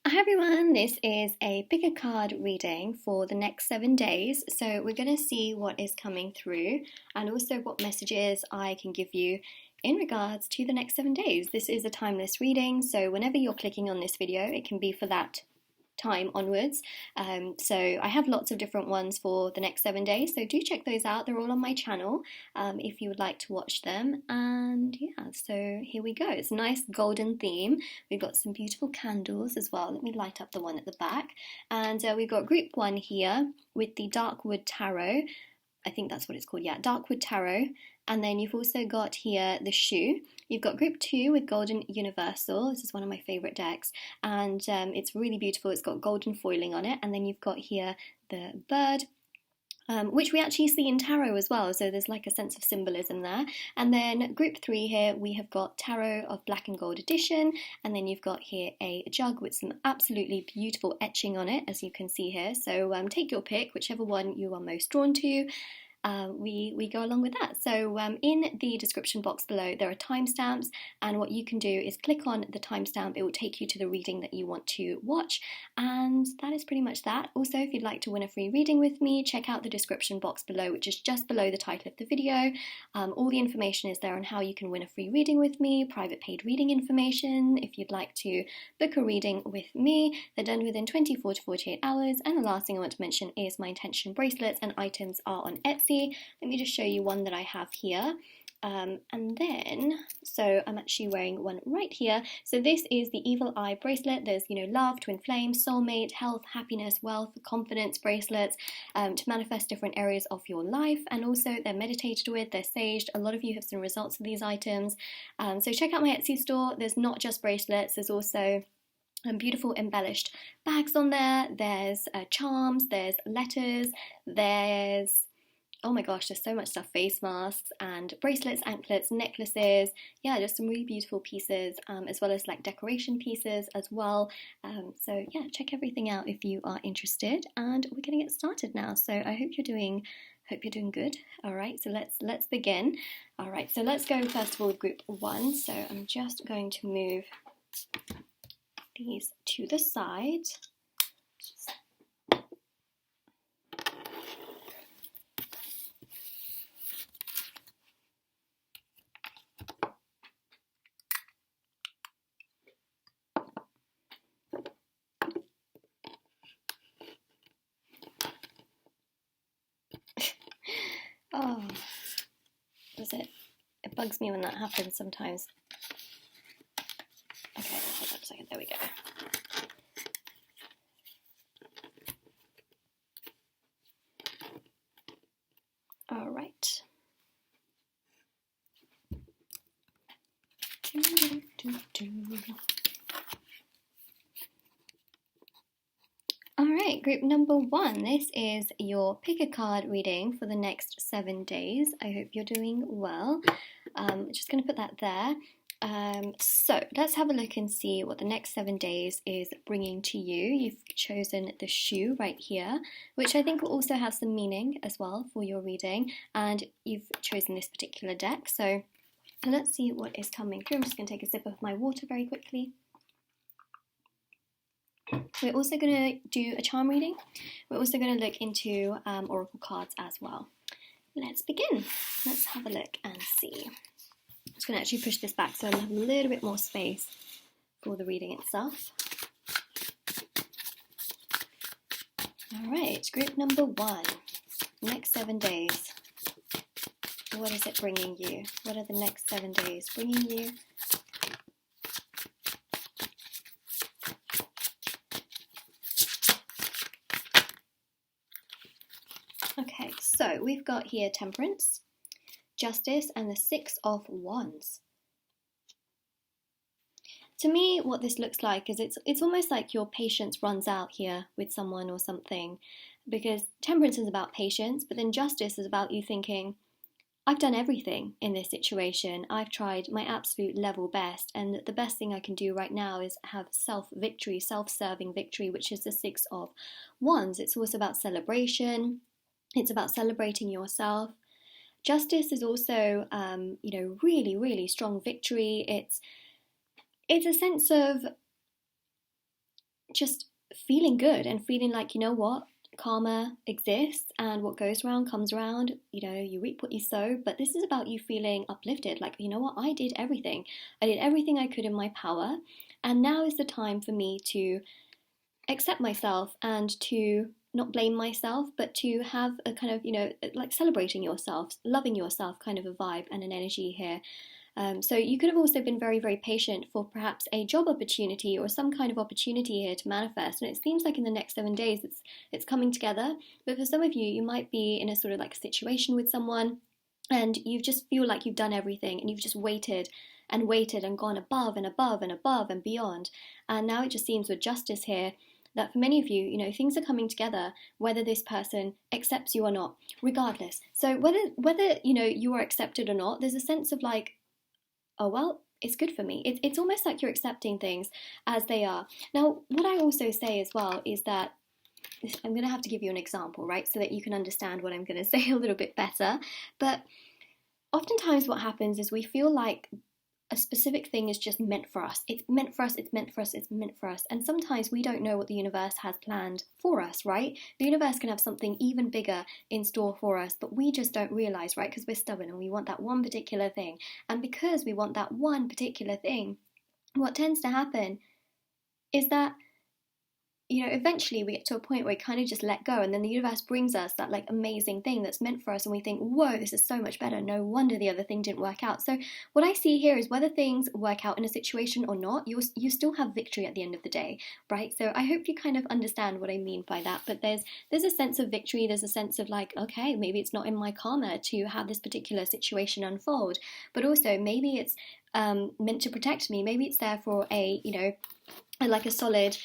Hi everyone, this is a pick a card reading for the next 7 days. So we're going to see what is coming through and also what messages I can give you in regards to the next 7 days. This is a timeless reading, so whenever you're clicking on this video, it can be for that time onwards. So I have lots of different ones for the next 7 days, so do check those out. They're all on my channel if you would like to watch them. And yeah, so here we go. It's a nice golden theme. We've got some beautiful candles as well. Let me light up the one at the back. And we've got group 1 here with the Darkwood Tarot. I think that's what it's called, yeah, Darkwood Tarot. And then you've also got here the shoe. You've got group 2 with Golden Universal. This is one of my favourite decks, and it's really beautiful. It's got golden foiling on it. And then you've got here the bird, which we actually see in tarot as well, so there's like a sense of symbolism there. And then group 3 here, we have got Tarot of Black and Gold Edition, and then you've got here a jug with some absolutely beautiful etching on it, as you can see here. So take your pick, whichever one you are most drawn to. We go along with that. So in the description box below there are timestamps, and what you can do is click on the timestamp. It will take you to the reading that you want to watch, and that is pretty much that. Also, if you'd like to win a free reading with me, check out the description box below, which is just below the title of the video. All the information is there on how you can win a free reading with me, private paid reading information if you'd like to book a reading with me. They're done within 24 to 48 hours, and the last thing I want to mention is my intention bracelets and items are on Etsy. Let me just show you one that I have here. And then, so I'm actually wearing one right here. So this is the Evil Eye bracelet. There's, love, twin flame, soulmate, health, happiness, wealth, confidence bracelets to manifest different areas of your life. And also they're meditated with, they're saged. A lot of you have seen results of these items. So check out my Etsy store. There's not just bracelets, there's also beautiful embellished bags on there. There's charms, there's letters, there's, oh my gosh, there's so much stuff. Face masks and bracelets, anklets, necklaces. Yeah, just some really beautiful pieces, as well as like decoration pieces as well. So yeah, check everything out if you are interested. And we're gonna get started now. So I hope you're doing good. All right, so let's begin. All right, so let's go first of all with group 1. So I'm just going to move these to the side. Oh, was it? It bugs me when that happens sometimes. Okay, hold on a second. There we go. All right. Alright, group number 1. This is your pick a card reading for the next 7 days. I hope you're doing well. Just going to put that there. So let's have a look and see what the next 7 days is bringing to you. You've chosen the shoe right here, which I think will also have some meaning as well for your reading. And you've chosen this particular deck. So let's see what is coming through. I'm just going to take a sip of my water very quickly. We're also going to do a charm reading. We're also going to look into oracle cards as well. Let's begin. Let's have a look and see. I'm just going to actually push this back so I have a little bit more space for the reading itself. Alright, group number 1. Next 7 days. What is it bringing you? What are the next 7 days bringing you? Okay, so we've got here Temperance, Justice, and the 6 of Wands. To me, what this looks like is it's almost like your patience runs out here with someone or something, because Temperance is about patience, but then Justice is about you thinking, I've done everything in this situation. I've tried my absolute level best, and the best thing I can do right now is have self-victory, self-serving victory, which is the 6 of Wands. It's also about celebration. It's about celebrating yourself. Justice is also, really, really strong victory. It's a sense of just feeling good and feeling like, you know what, karma exists and what goes around comes around. You know, you reap what you sow. But this is about you feeling uplifted, like, you know what, I did everything I could in my power, and now is the time for me to accept myself and to not blame myself, but to have a kind of, you know, like celebrating yourself, loving yourself kind of a vibe and an energy here. So you could have also been very, very patient for perhaps a job opportunity or some kind of opportunity here to manifest. And it seems like in the next 7 days it's coming together. But for some of you, you might be in a sort of like situation with someone and you just feel like you've done everything and you've just waited and gone above and above and above and beyond. And now it just seems with justice here that for many of you, you know, things are coming together, whether this person accepts you or not, regardless. So whether you know, you are accepted or not, there's a sense of like, oh, well, it's good for me. It's almost like you're accepting things as they are. Now, what I also say as well is that I'm going to have to give you an example, right? So that you can understand what I'm going to say a little bit better. But oftentimes what happens is we feel like a specific thing is just meant for us. It's meant for us, it's meant for us, it's meant for us. And sometimes we don't know what the universe has planned for us, right? The universe can have something even bigger in store for us, but we just don't realize, right? Because we're stubborn and we want that one particular thing. And because we want that one particular thing, what tends to happen is that, you know, eventually we get to a point where we kind of just let go, and then the universe brings us that like amazing thing that's meant for us, and we think, whoa, this is so much better. No wonder the other thing didn't work out. So what I see here is whether things work out in a situation or not, you still have victory at the end of the day, right? So I hope you kind of understand what I mean by that. But there's a sense of victory. There's a sense of like, okay, maybe it's not in my karma to have this particular situation unfold, but also maybe it's meant to protect me. Maybe it's there for a, you know, like a solid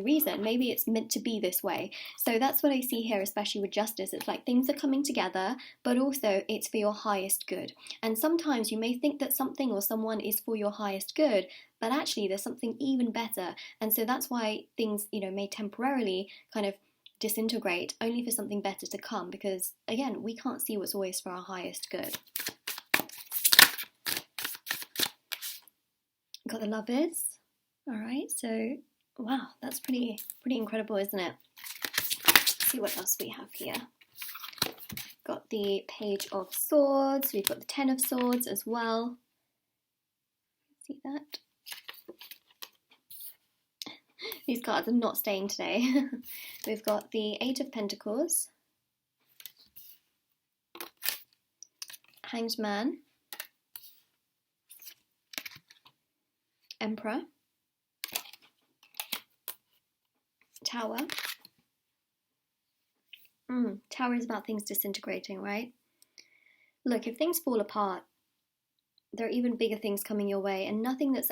reason. Maybe it's meant to be this way. So that's what I see here, especially with justice. It's like things are coming together, but also it's for your highest good. And sometimes you may think that something or someone is for your highest good, but actually there's something even better. And so that's why things, you know, may temporarily kind of disintegrate, only for something better to come, because again, we can't see what's always for our highest good. Got the Lovers. All right, so wow, that's pretty incredible, isn't it? Let's see what else we have here. Got the Page of Swords. We've got the Ten of Swords as well. See that? These cards are not staying today. We've got the Eight of Pentacles, Hanged Man, Emperor, Tower. Tower is about things disintegrating, right? Look, if things fall apart, there are even bigger things coming your way, and what is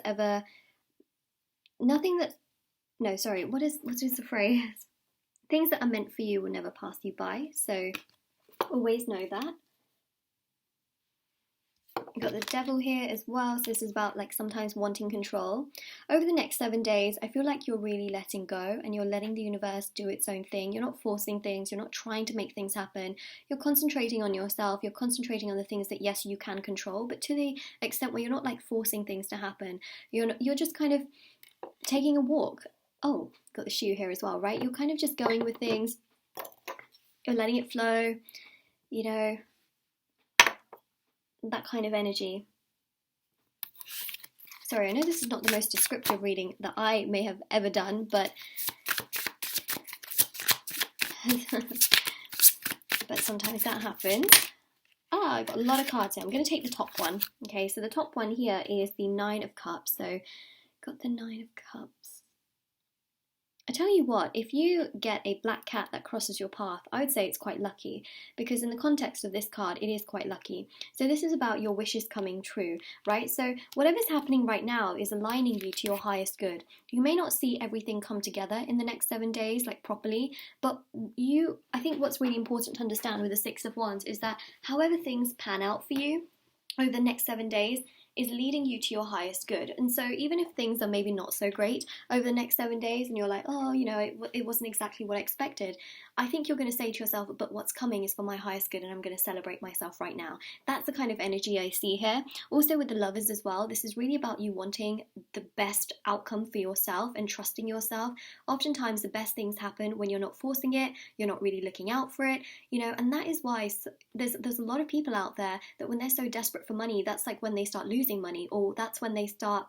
the phrase? Things that are meant for you will never pass you by, so always know that. You've got the Devil here as well, so this is about like sometimes wanting control. Over the next 7 days, I feel like you're really letting go and you're letting the universe do its own thing. You're not forcing things, you're not trying to make things happen. You're concentrating on yourself, you're concentrating on the things that yes, you can control, but to the extent where you're not like forcing things to happen. You're just kind of taking a walk. Oh, got the Shoe here as well, right? You're kind of just going with things. You're letting it flow, you know, that kind of energy. Sorry, I know this is not the most descriptive reading that I may have ever done, but sometimes that happens. I've got a lot of cards here. I'm going to take the top one. Okay, so the top one here is the Nine of Cups. So, got the Nine of Cups. I tell you what, if you get a black cat that crosses your path, I would say it's quite lucky, because in the context of this card, it is quite lucky. So this is about your wishes coming true, right? So whatever's happening right now is aligning you to your highest good. You may not see everything come together in the next 7 days, like properly, but I think what's really important to understand with the Six of Wands is that however things pan out for you over the next 7 days, is leading you to your highest good. And so even if things are maybe not so great over the next 7 days and you're like, oh, you know, it wasn't exactly what I expected, I think you're going to say to yourself, but what's coming is for my highest good and I'm going to celebrate myself right now. That's the kind of energy I see here. Also with the Lovers as well, this is really about you wanting the best outcome for yourself and trusting yourself. Oftentimes the best things happen when you're not forcing it, you're not really looking out for it, you know, and that is why there's a lot of people out there that when they're so desperate for money, that's like when they start losing money, or that's when they start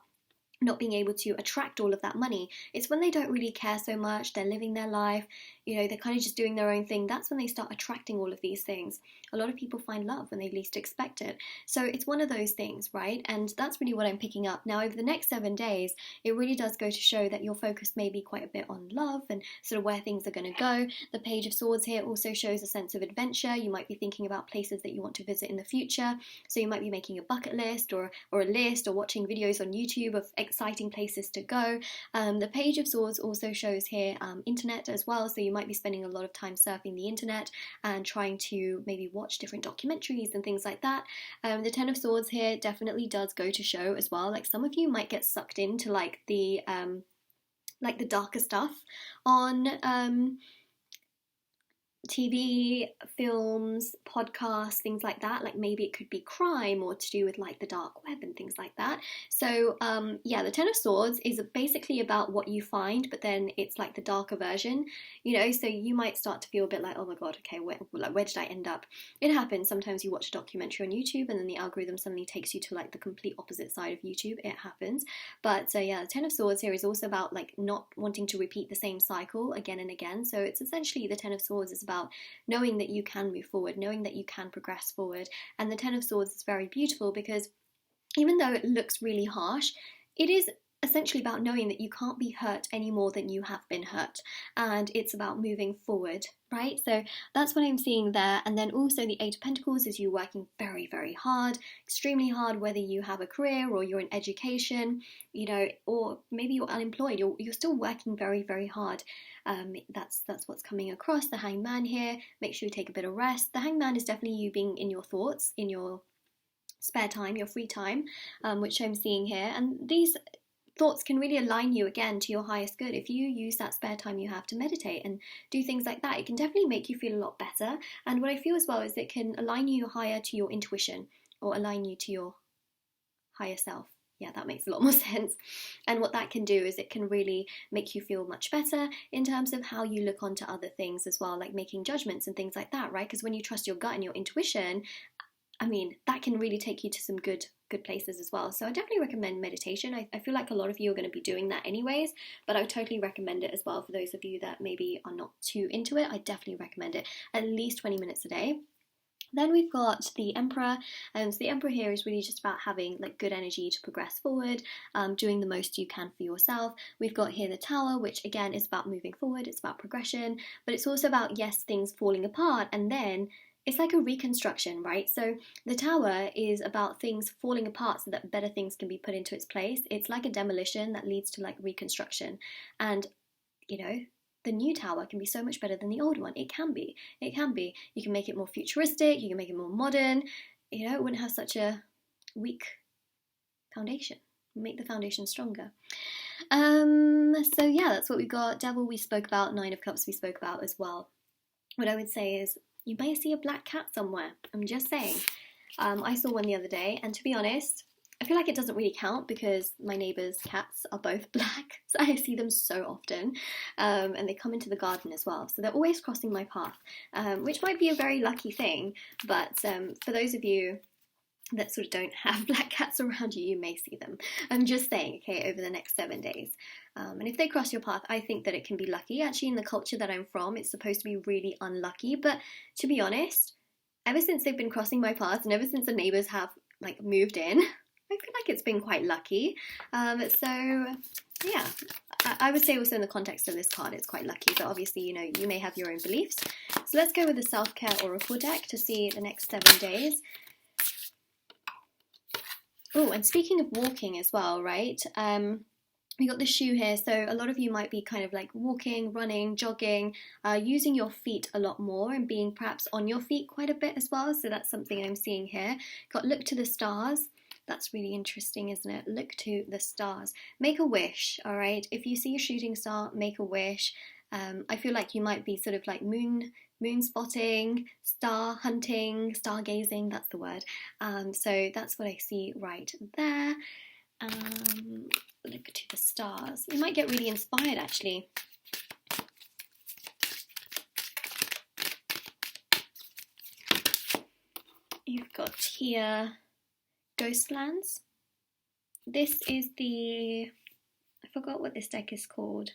not being able to attract all of that money. It's when they don't really care so much, they're living their life, you know, they're kind of just doing their own thing. That's when they start attracting all of these things. A lot of people find love when they least expect it. So it's one of those things, right? And that's really what I'm picking up. Now, over the next 7 days, it really does go to show that your focus may be quite a bit on love and sort of where things are going to go. The Page of Swords here also shows a sense of adventure. You might be thinking about places that you want to visit in the future. So you might be making a bucket list or a list, or watching videos on YouTube of exciting places to go. The Page of Swords also shows here internet as well. So you might be spending a lot of time surfing the internet and trying to maybe watch different documentaries and things like that. The Ten of Swords here definitely does go to show as well, like some of you might get sucked into like the darker stuff on TV, films, podcasts, things like that. Like maybe it could be crime or to do with like the dark web and things like that. So yeah, the Ten of Swords is basically about what you find, but then it's like the darker version, you know, so you might start to feel a bit like, oh my god, okay, where did I end up? It happens. Sometimes you watch a documentary on YouTube and then the algorithm suddenly takes you to like the complete opposite side of YouTube. It happens. But yeah, the Ten of Swords here is also about like not wanting to repeat the same cycle again and again. So it's essentially, the Ten of Swords is about knowing that you can move forward, knowing that you can progress forward. And the Ten of Swords is very beautiful because even though it looks really harsh, it is essentially about knowing that you can't be hurt any more than you have been hurt, and it's about moving forward, right? So that's what I'm seeing there. And then also the Eight of Pentacles is you working very, very hard, extremely hard, whether you have a career or you're in education, you know, or maybe you're unemployed, you're still working very, very hard. That's what's coming across. The Hangman here, make sure you take a bit of rest. The Hangman is definitely you being in your thoughts, in your spare time, your free time, which I'm seeing here. And these thoughts can really align you again to your highest good. If you use that spare time you have to meditate and do things like that, it can definitely make you feel a lot better. And what I feel as well is it can align you higher to your intuition, or align you to your higher self. Yeah, that makes a lot more sense. And what that can do is it can really make you feel much better in terms of how you look onto other things as well, like making judgments and things like that, right? Because when you trust your gut and your intuition, I mean, that can really take you to some good places as well. So I definitely recommend meditation. I feel like a lot of you are going to be doing that anyways, but I totally recommend it as well for those of you that maybe are not too into it. I definitely recommend it, at least 20 minutes a day. Then we've got the Emperor, and so the Emperor here is really just about having like good energy to progress forward, doing the most you can for yourself. We've got here the Tower, which again is about moving forward, it's about progression, but it's also about, yes, things falling apart, and then it's like a reconstruction, right? So the Tower is about things falling apart so that better things can be put into its place. It's like a demolition that leads to like reconstruction. And, you know, the new tower can be so much better than the old one. It can be. It can be. You can make it more futuristic. You can make it more modern. You know, it wouldn't have such a weak foundation. Make the foundation stronger. So yeah, that's what we got. Devil we spoke about. Nine of Cups we spoke about as well. What I would say is you may see a black cat somewhere. I'm just saying. I saw one the other day, and to be honest, I feel like it doesn't really count because my neighbours' cats are both black, so I see them so often, and they come into the garden as well, so they're always crossing my path, which might be a very lucky thing, but for those of you that sort of don't have black cats around you, you may see them. I'm just saying, okay, over the next 7 days. And if they cross your path, I think that it can be lucky. Actually, in the culture that I'm from, it's supposed to be really unlucky, but to be honest, ever since they've been crossing my path and ever since the neighbours have like moved in, I feel like it's been quite lucky. So yeah, I would say also in the context of this card, it's quite lucky, but obviously, you know, you may have your own beliefs. So let's go with the Self-Care Oracle deck to see the next 7 days. Oh, and speaking of walking as well, right? We got the shoe here, so a lot of you might be kind of like walking, running, jogging, using your feet a lot more and being perhaps on your feet quite a bit as well. So that's something I'm seeing here. Got Look to the Stars. That's really interesting, isn't it? Look to the stars. Make a wish, all right? If you see a shooting star, make a wish. I feel like you might be sort of like moon spotting, star hunting, stargazing, that's the word. So that's what I see right there. Look to the stars. You might get really inspired actually. You've got here Ghostlands. This is I forgot what this deck is called.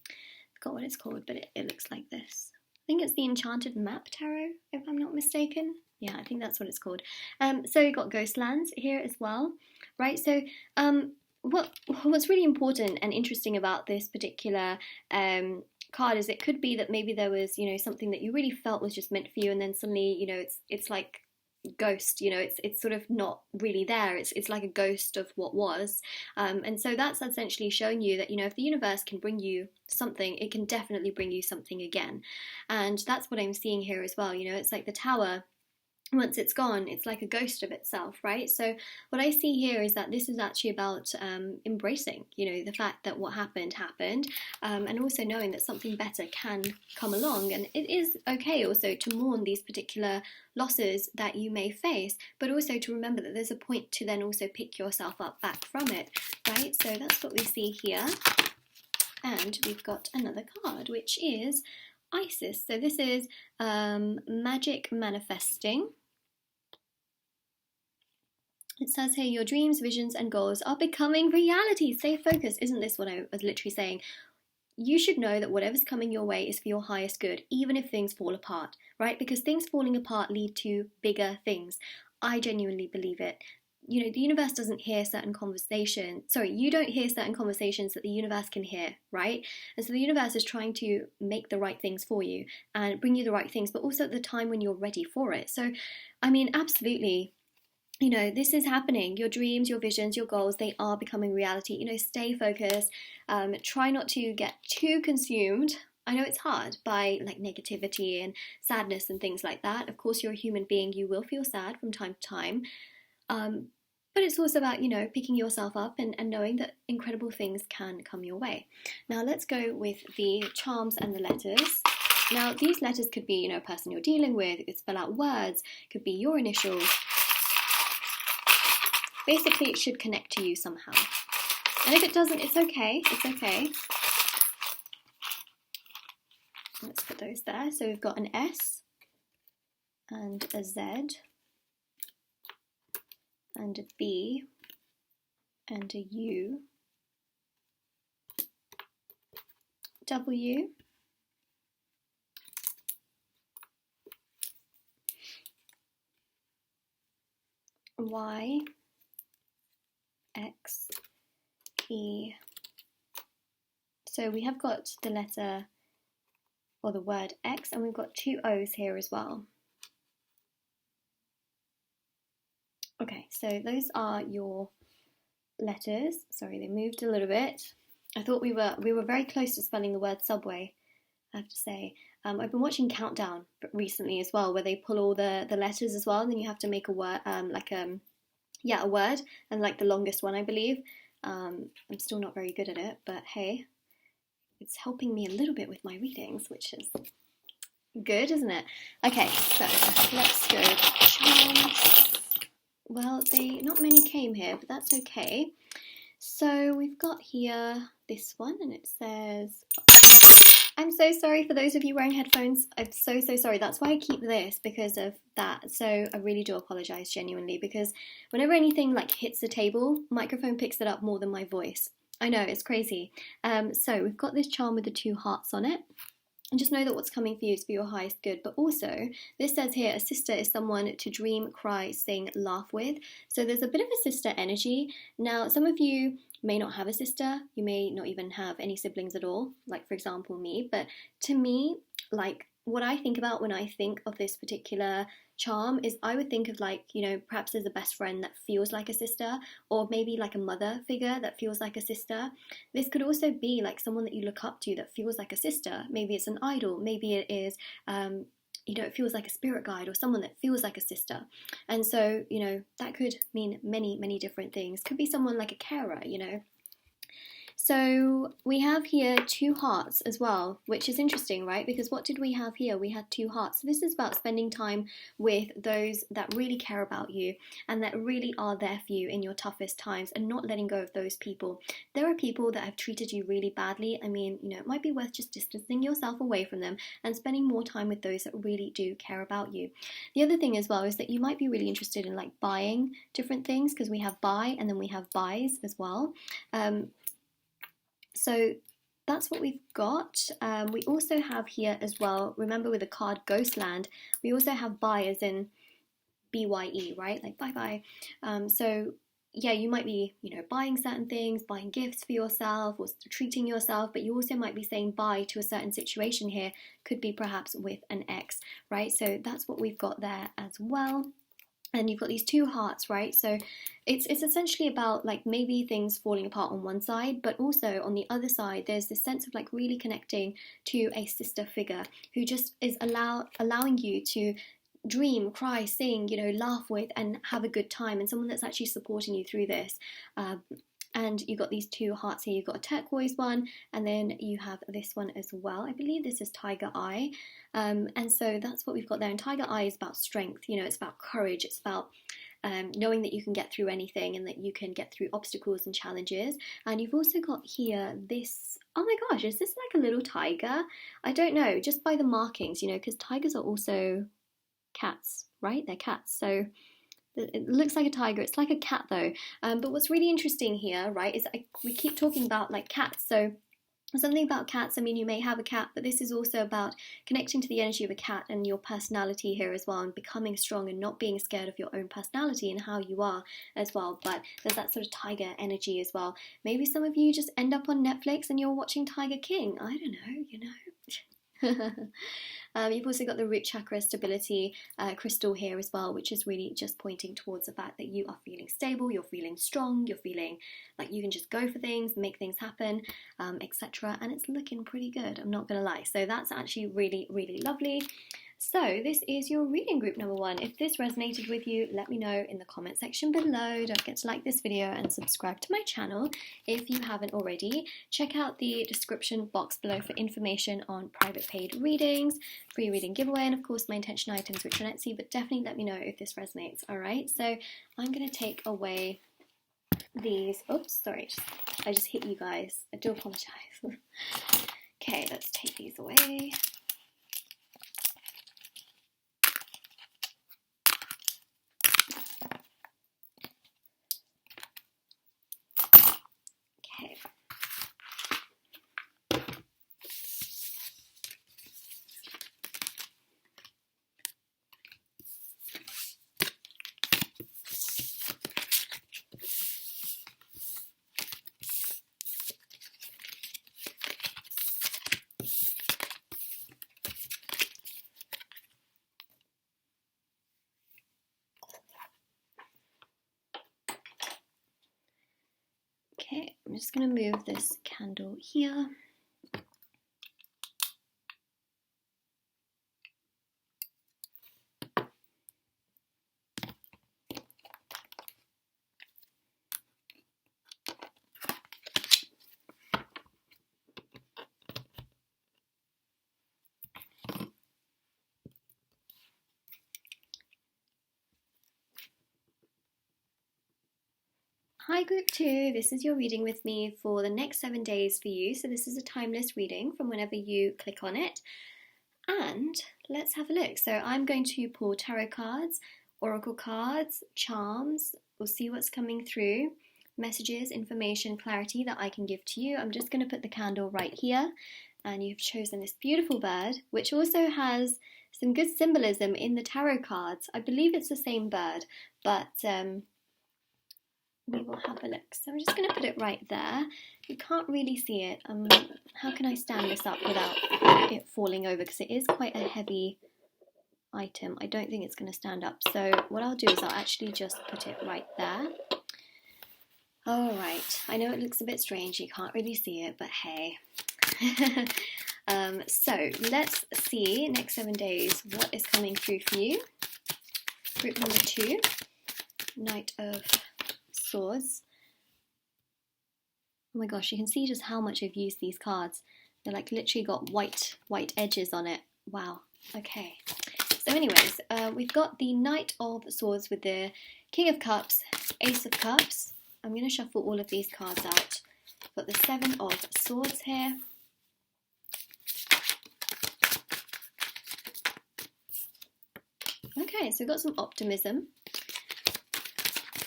I forgot what it's called, but it looks like this. I think it's the Enchanted Map Tarot, if I'm not mistaken. Yeah, I think that's what it's called. So you've got Ghostlands here as well, right? So what's really important and interesting about this particular card is it could be that maybe there was, you know, something that you really felt was just meant for you, and then suddenly, you know, it's like ghost, you know, it's sort of not really there. It's like a ghost of what was, and so that's essentially showing you that, you know, if the universe can bring you something, it can definitely bring you something again. And that's what I'm seeing here as well. You know, it's like the Tower. Once it's gone, it's like a ghost of itself, right? So what I see here is that this is actually about embracing, you know, the fact that what happened, and also knowing that something better can come along. And it is okay also to mourn these particular losses that you may face, but also to remember that there's a point to then also pick yourself up back from it, right? So that's what we see here. And we've got another card, which is Isis. So this is magic manifesting. It says here, your dreams, visions, and goals are becoming reality. Stay focused. Isn't this what I was literally saying? You should know that whatever's coming your way is for your highest good, even if things fall apart, right? Because things falling apart lead to bigger things. I genuinely believe it. You know, the universe doesn't hear certain conversations. Sorry, you don't hear certain conversations that the universe can hear, right? And so the universe is trying to make the right things for you and bring you the right things, but also at the time when you're ready for it. So, I mean, absolutely. You know, this is happening. Your dreams, your visions, your goals, they are becoming reality. You know, stay focused. Try not to get too consumed. I know it's hard by like negativity and sadness and things like that. Of course, you're a human being. You will feel sad from time to time. But it's also about, you know, picking yourself up and knowing that incredible things can come your way. Now, let's go with the charms and the letters. Now, these letters could be, you know, a person you're dealing with. It could spell out words. It could be your initials. Basically, it should connect to you somehow. And if it doesn't, it's okay. It's okay. Let's put those there. So we've got an S and a Z and a B and a U, W, Y, X, E. So we have got the letter or the word X, and we've got two O's here as well. Okay, so those are your letters. Sorry, they moved a little bit. I thought we were very close to spelling the word subway, I have to say. I've been watching Countdown recently as well, where they pull all the letters as well, and then you have to make a word, a word, and like the longest one, I believe. I'm still not very good at it, but hey, it's helping me a little bit with my readings, which is good, isn't it? Okay, so let's go charms. Well, not many came here, but that's okay. So we've got here this one, and it says, I'm so sorry for those of you wearing headphones. I'm so sorry. That's why I keep this, because of that. So I really do apologise genuinely, because whenever anything like hits the table, microphone picks it up more than my voice. I know, it's crazy. So we've got this charm with the two hearts on it. And just know that what's coming for you is for your highest good. But also, this says here, a sister is someone to dream, cry, sing, laugh with. So there's a bit of a sister energy. Now, some of you may not have a sister. You may not even have any siblings at all, like, for example, me. But to me, like, what I think about when I think of this particular charm is I would think of, like, you know, perhaps there's a best friend that feels like a sister, or maybe like a mother figure that feels like a sister. This could also be like someone that you look up to that feels like a sister. Maybe it's an idol, maybe it is you know, it feels like a spirit guide or someone that feels like a sister. And so, you know, that could mean many, many different things. Could be someone like a carer, you know. So we have here 2 hearts as well, which is interesting, right? Because what did we have here? We had 2 hearts. So this is about spending time with those that really care about you and that really are there for you in your toughest times, and not letting go of those people. There are people that have treated you really badly. I mean, you know, it might be worth just distancing yourself away from them and spending more time with those that really do care about you. The other thing as well is that you might be really interested in like buying different things, because we have buy and then we have buys as well. So that's what we've got. We also have here as well, remember with the card Ghostland, we also have buy as in BYE, right? Like bye-bye. So yeah, you might be, you know, buying certain things, buying gifts for yourself or treating yourself, but you also might be saying bye to a certain situation here. Could be perhaps with an ex, right? So that's what we've got there as well. And you've got these 2 hearts, right? So it's essentially about like maybe things falling apart on one side, but also on the other side, there's this sense of like really connecting to a sister figure who just is allowing you to dream, cry, sing, you know, laugh with and have a good time, and someone that's actually supporting you through this. And you've got these 2 hearts here. You've got a turquoise one, and then you have this one as well. I believe this is Tiger Eye. And so that's what we've got there. And Tiger Eye is about strength. You know, it's about courage. It's about knowing that you can get through anything and that you can get through obstacles and challenges. And you've also got here this, oh my gosh, is this like a little tiger? I don't know, just by the markings, you know, because tigers are also cats, right? They're cats. So it looks like a tiger. It's like a cat though. But what's really interesting here, right, is we keep talking about like cats. So something about cats, I mean, you may have a cat, but this is also about connecting to the energy of a cat and your personality here as well, and becoming strong and not being scared of your own personality and how you are as well. But there's that sort of tiger energy as well. Maybe some of you just end up on Netflix and you're watching Tiger King. I don't know, you know. You've also got the root chakra stability crystal here as well, which is really just pointing towards the fact that you are feeling stable, you're feeling strong, you're feeling like you can just go for things, make things happen, etc. And it's looking pretty good, I'm not gonna lie. So that's actually really, really lovely. So this is your reading group number 1. If this resonated with you, let me know in the comment section below. Don't forget to like this video and subscribe to my channel if you haven't already. Check out the description box below for information on private paid readings, free reading giveaway, and of course my intention items which are on Etsy, but definitely let me know if this resonates. Alright, so I'm going to take away these, oops, sorry, I just hit you guys, I do apologise. Okay, let's take these away. Okay, I'm just going to move this candle here. Hi group 2, this is your reading with me for the next 7 days for you. So this is a timeless reading from whenever you click on it. And let's have a look. So I'm going to pull tarot cards, oracle cards, charms. We'll see what's coming through. Messages, information, clarity that I can give to you. I'm just going to put the candle right here. And you've chosen this beautiful bird, which also has some good symbolism in the tarot cards. I believe it's the same bird, but we will have a look. So I'm just going to put it right there. You can't really see it. How can I stand this up without it falling over? Because it is quite a heavy item. I don't think it's going to stand up. So what I'll do is I'll actually just put it right there. Alright, I know it looks a bit strange. You can't really see it, but hey. So let's see, next 7 days, what is coming through for you. Group number 2, Knight of Swords. Oh my gosh, you can see just how much I've used these cards. They're like literally got white edges on it. Wow, okay. So anyways, we've got the Knight of Swords with the King of Cups, Ace of Cups. I'm going to shuffle all of these cards out. Got the 7 of Swords here. Okay, so we've got some optimism.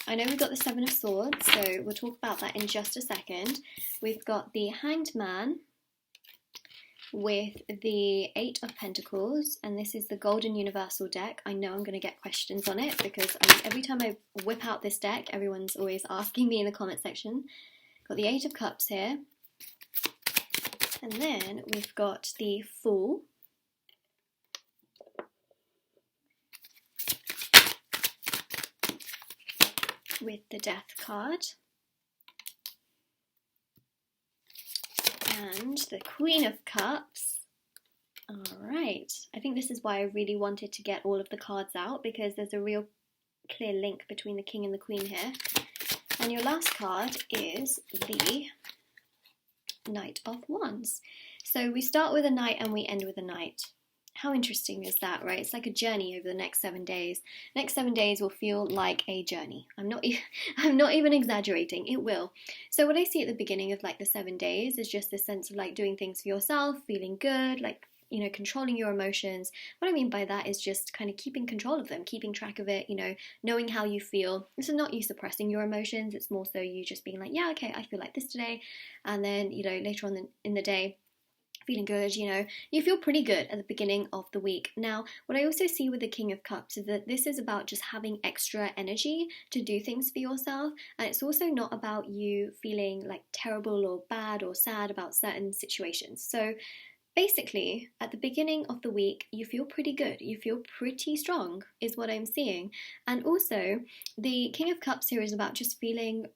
I know we've got the 7 of Swords, so we'll talk about that in just a second. We've got the Hanged Man with the 8 of Pentacles, and this is the Golden Universal deck. I know I'm going to get questions on it because every time I whip out this deck, everyone's always asking me in the comment section. Got the 8 of Cups here, and then we've got the Fool, with the Death card, and the Queen of Cups. Alright, I think this is why I really wanted to get all of the cards out, because there's a real clear link between the King and the Queen here. And your last card is the Knight of Wands. So we start with a Knight and we end with a Knight. How interesting is that, right? It's like a journey over the next 7 days. Next 7 days will feel like a journey. I'm not even exaggerating. It will. So what I see at the beginning of like the 7 days is just this sense of like doing things for yourself, feeling good, like, you know, controlling your emotions. What I mean by that is just kind of keeping control of them, keeping track of it, you know, knowing how you feel. This is not you suppressing your emotions. It's more so you just being like, yeah, okay, I feel like this today. And then, you know, later on in the day, feeling good, you know, you feel pretty good at the beginning of the week. Now, what I also see with the King of Cups is that this is about just having extra energy to do things for yourself, and it's also not about you feeling like terrible or bad or sad about certain situations. So basically, at the beginning of the week, you feel pretty good, you feel pretty strong, is what I'm seeing. And also, the King of Cups here is about just feeling,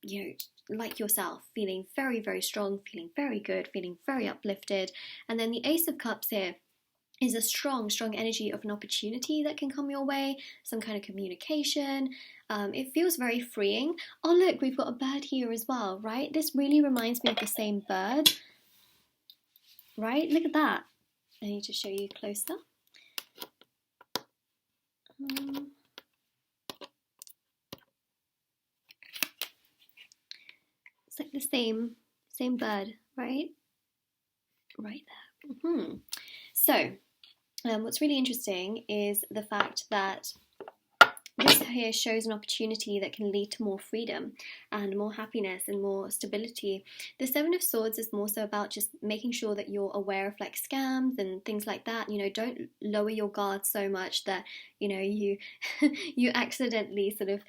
you know, like yourself, feeling very, very strong, feeling very good, feeling very uplifted. And then the Ace of Cups here is a strong energy of an opportunity that can come your way, some kind of communication. It feels very freeing. Oh look, we've got a bird here as well, right? This really reminds me of the same bird, right? Look at that. I need to show you closer. It's like the same bird, right? Right there. So, what's really interesting is the fact that this here shows an opportunity that can lead to more freedom and more happiness and more stability. The 7 of Swords is more so about just making sure that you're aware of like scams and things like that. You know, don't lower your guard so much that, you know, you you accidentally sort of,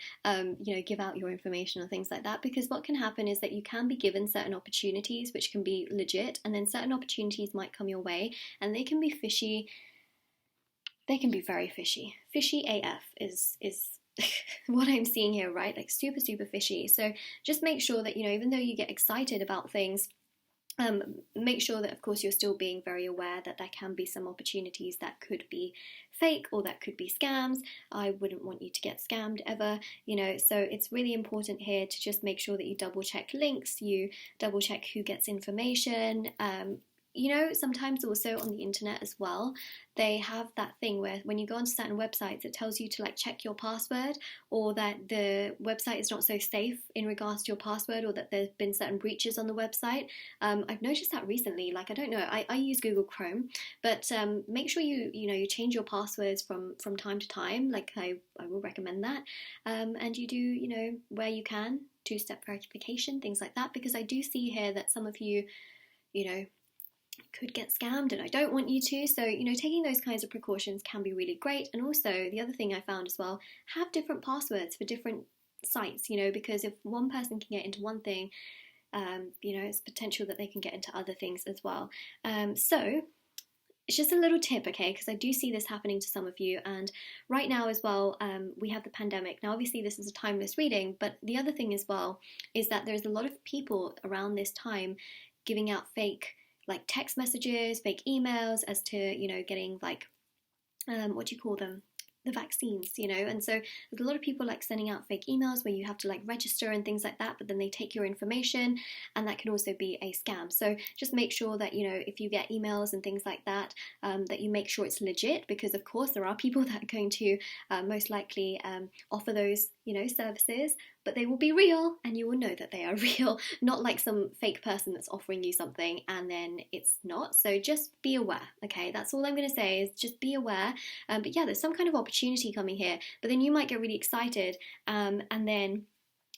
you know, give out your information or things like that. Because what can happen is that you can be given certain opportunities which can be legit, and then certain opportunities might come your way and they can be fishy. They can be very fishy. Fishy AF is what I'm seeing here, right? Like super fishy. So just make sure that, you know, even though you get excited about things, make sure that, of course, you're still being very aware that there can be some opportunities that could be fake or that could be scams. I wouldn't want you to get scammed ever, you know, so it's really important here to just make sure that you double check links, you double check who gets information. You know, sometimes also on the internet as well, they have that thing where when you go onto certain websites, it tells you to like check your password, or that the website is not so safe in regards to your password, or that there's been certain breaches on the website. I've noticed that recently. Like, I don't know, I use Google Chrome, but make sure you change your passwords from time to time. Like, I will recommend that. And you do, you know, where you can, 2-step verification, things like that, because I do see here that some of you, you know, could get scammed, and I don't want you to. So, you know, taking those kinds of precautions can be really great. And also, the other thing I found as well, have different passwords for different sites, you know, because if one person can get into one thing, you know, it's potential that they can get into other things as well. So it's just a little tip, okay, because I do see this happening to some of you. And right now as well, we have the pandemic. Now, obviously, this is a timeless reading, but the other thing as well is that there's a lot of people around this time giving out fake like text messages, fake emails as to, you know, getting like, what do you call them? The vaccines, you know. And so there's a lot of people like sending out fake emails where you have to like register and things like that, but then they take your information, and that can also be a scam. So just make sure that, you know, if you get emails and things like that, that you make sure it's legit, because of course there are people that are going to most likely offer those, you know, services, but they will be real and you will know that they are real, not like some fake person that's offering you something and then it's not. So just be aware, okay? That's all I'm going to say, is just be aware. But yeah, there's some kind of opportunity coming here, but then you might get really excited, and then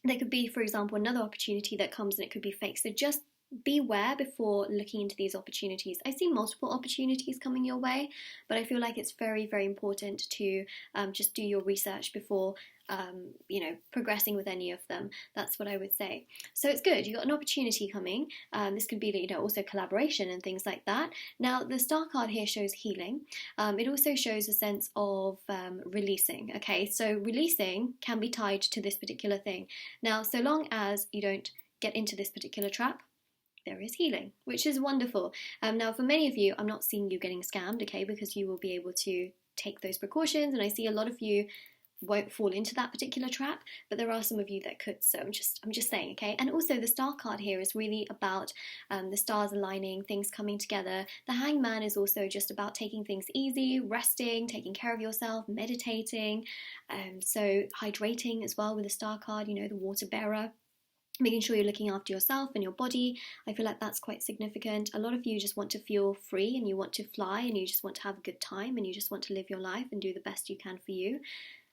there could be, for example, another opportunity that comes and it could be fake. So just beware before looking into these opportunities. I see multiple opportunities coming your way, but I feel like it's very, very important to just do your research before you know, progressing with any of them. That's what I would say. So it's good. You've got an opportunity coming. This could be, you know, also collaboration and things like that. Now, the star card here shows healing. It also shows a sense of releasing. Okay, so releasing can be tied to this particular thing. Now, so long as you don't get into this particular trap, there is healing, which is wonderful. Now, for many of you, I'm not seeing you getting scammed, okay, because you will be able to take those precautions, and I see a lot of you won't fall into that particular trap, but there are some of you that could. So I'm just saying, okay. And also the star card here is really about the stars aligning, things coming together. The Hanged Man is also just about taking things easy, resting, taking care of yourself, meditating, so hydrating as well with the star card, you know, the water bearer. Making sure you're looking after yourself and your body. I feel like that's quite significant. A lot of you just want to feel free and you want to fly and you just want to have a good time and you just want to live your life and do the best you can for you.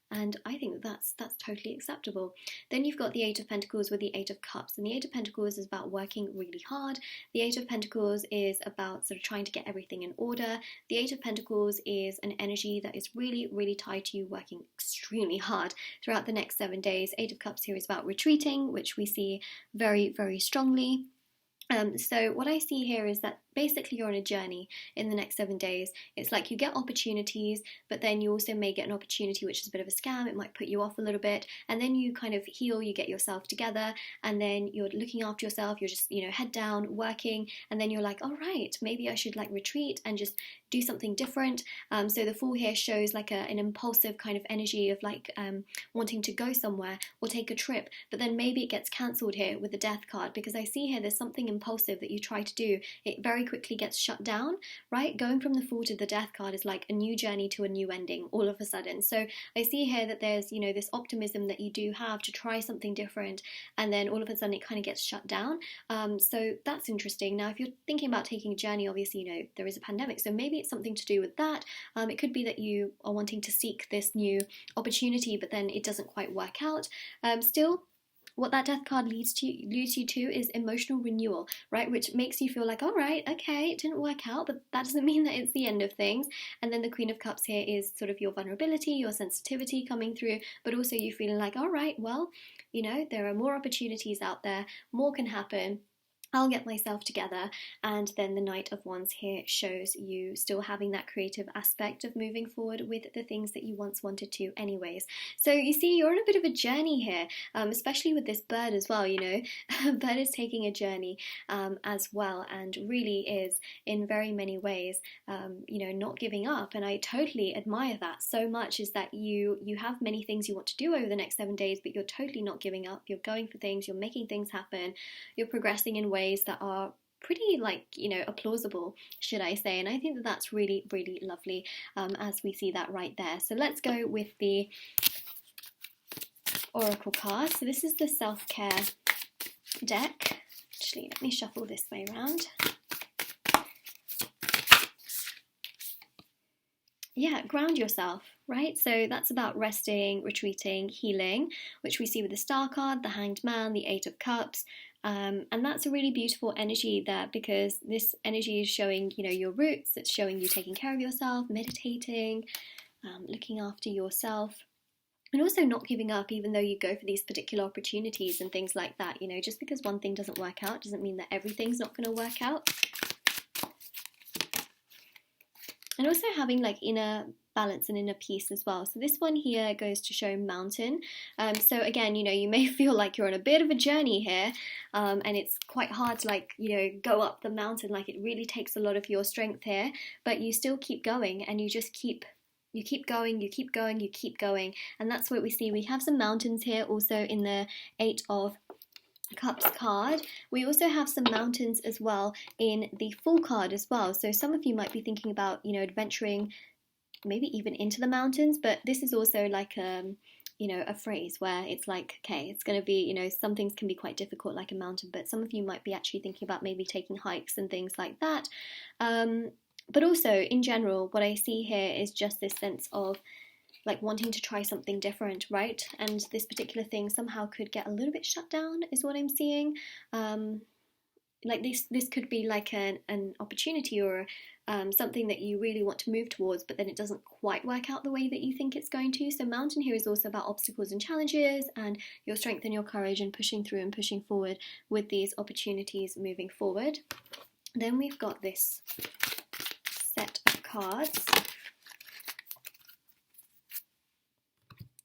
And I think that's totally acceptable. Then you've got the Eight of Pentacles with the Eight of Cups. And the Eight of Pentacles is about working really hard. The Eight of Pentacles is about sort of trying to get everything in order. The Eight of Pentacles is an energy that is really, really tied to you working extremely hard throughout the next 7 days. Eight of Cups here is about retreating, which we see very, very strongly. So what I see here is that basically you're on a journey in the next 7 days. It's like you get opportunities, but then you also may get an opportunity which is a bit of a scam. It might put you off a little bit, and then you kind of heal, you get yourself together, and then you're looking after yourself. You're just, you know, head down, working, and then you're like, all right, maybe I should like retreat and just do something different. So the Fool here shows like an impulsive kind of energy of like wanting to go somewhere or take a trip, but then maybe it gets cancelled here with the Death card, because I see here there's something impulsive that you try to do. It very quickly gets shut down, right? Going from the Fool to the Death card is like a new journey to a new ending all of a sudden. So I see here that there's, you know, this optimism that you do have to try something different, and then all of a sudden it kind of gets shut down. So that's interesting. Now, if you're thinking about taking a journey, obviously, you know, there is a pandemic, so maybe it's something to do with that. It could be that you are wanting to seek this new opportunity, but then it doesn't quite work out. Still, what that Death card leads you to is emotional renewal, right? Which makes you feel like, all right, okay, it didn't work out, but that doesn't mean that it's the end of things. And then the Queen of Cups here is sort of your vulnerability, your sensitivity coming through, but also you feeling like, all right, well, you know, there are more opportunities out there, more can happen. I'll get myself together. And then the Knight of Wands here shows you still having that creative aspect of moving forward with the things that you once wanted to anyways. So you see, you're on a bit of a journey here, especially with this bird as well, you know. Bird is taking a journey as well, and really is in very many ways, you know, not giving up. And I totally admire that so much, is that you have many things you want to do over the next 7 days, but you're totally not giving up. You're going for things, you're making things happen, you're progressing in ways that are pretty, like, you know, plausible, should I say. And I think that that's really, really lovely, as we see that right there. So let's go with the Oracle card. So this is the self-care deck. Actually, let me shuffle this way around. Yeah, ground yourself, right? So that's about resting, retreating, healing, which we see with the Star card, the Hanged Man, the Eight of Cups. And that's a really beautiful energy there, because this energy is showing, you know, your roots. It's showing you taking care of yourself, meditating, looking after yourself, and also not giving up even though you go for these particular opportunities and things like that. You know, just because one thing doesn't work out doesn't mean that everything's not going to work out. And also having like inner balance and inner peace as well. So this one here goes to show mountain. So again, you know, you may feel like you're on a bit of a journey here, and it's quite hard to, like, you know, go up the mountain. Like, it really takes a lot of your strength here, but you still keep going, and you just keep going, you keep going, you keep going. And that's what we see. We have some mountains here also in the Eight of Cups card. We also have some mountains as well in the Fool card as well. So some of you might be thinking about, you know, adventuring maybe even into the mountains, but this is also like you know, a phrase where it's like, okay, it's going to be, you know, some things can be quite difficult like a mountain, but some of you might be actually thinking about maybe taking hikes and things like that. But also in general, what I see here is just this sense of like wanting to try something different, right? And this particular thing somehow could get a little bit shut down is what I'm seeing. Like this could be like an opportunity or something that you really want to move towards, but then it doesn't quite work out the way that you think it's going to. So mountain here is also about obstacles and challenges and your strength and your courage and pushing through and pushing forward with these opportunities moving forward. Then we've got this set of cards.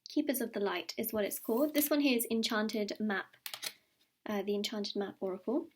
Keepers of the Light is what it's called. This one here is Enchanted Map, the Enchanted Map Oracle.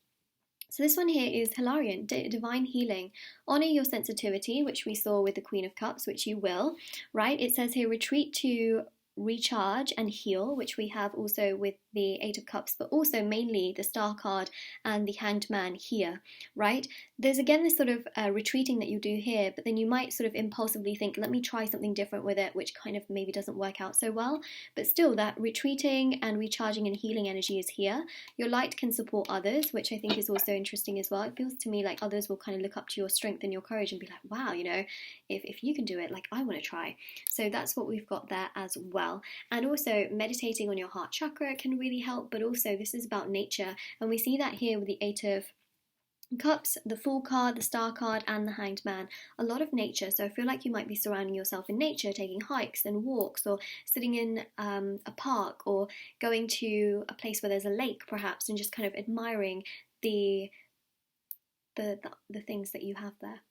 So this one here is Hilarion, Divine Healing. Honour your sensitivity, which we saw with the Queen of Cups, which you will, right? It says here, retreat to recharge and heal, which we have also with the Eight of Cups, but also mainly the Star card and the Hanged Man here, right? There's again this sort of retreating that you do here, but then you might sort of impulsively think, let me try something different with it, which kind of maybe doesn't work out so well. But still, that retreating and recharging and healing energy is here. Your light can support others, which I think is also interesting as well. It feels to me like others will kind of look up to your strength and your courage and be like, wow, you know, if you can do it, like I want to try. So that's what we've got there as well. And also meditating on your heart chakra can really help, but also this is about nature, and we see that here with the Eight of Cups, the Fool card, the Star card, and the Hanged Man. A lot of nature, so I feel like you might be surrounding yourself in nature, taking hikes and walks, or sitting in a park, or going to a place where there's a lake perhaps, and just kind of admiring the things that you have there.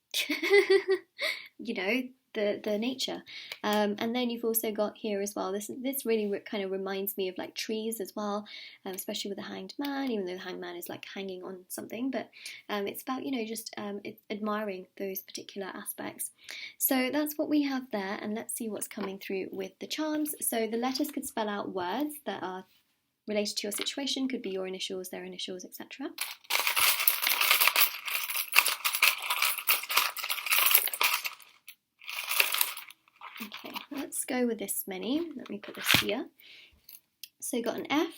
You know, the nature. And then you've also got here as well, this really kind of reminds me of like trees as well, especially with the Hanged Man, even though the Hanged Man is like hanging on something, but it's about, you know, just admiring those particular aspects. So that's what we have there, and let's see what's coming through with the charms. So the letters could spell out words that are related to your situation, could be your initials, their initials, etc. Okay, let's go with this many. Let me put this here. So you've got an F,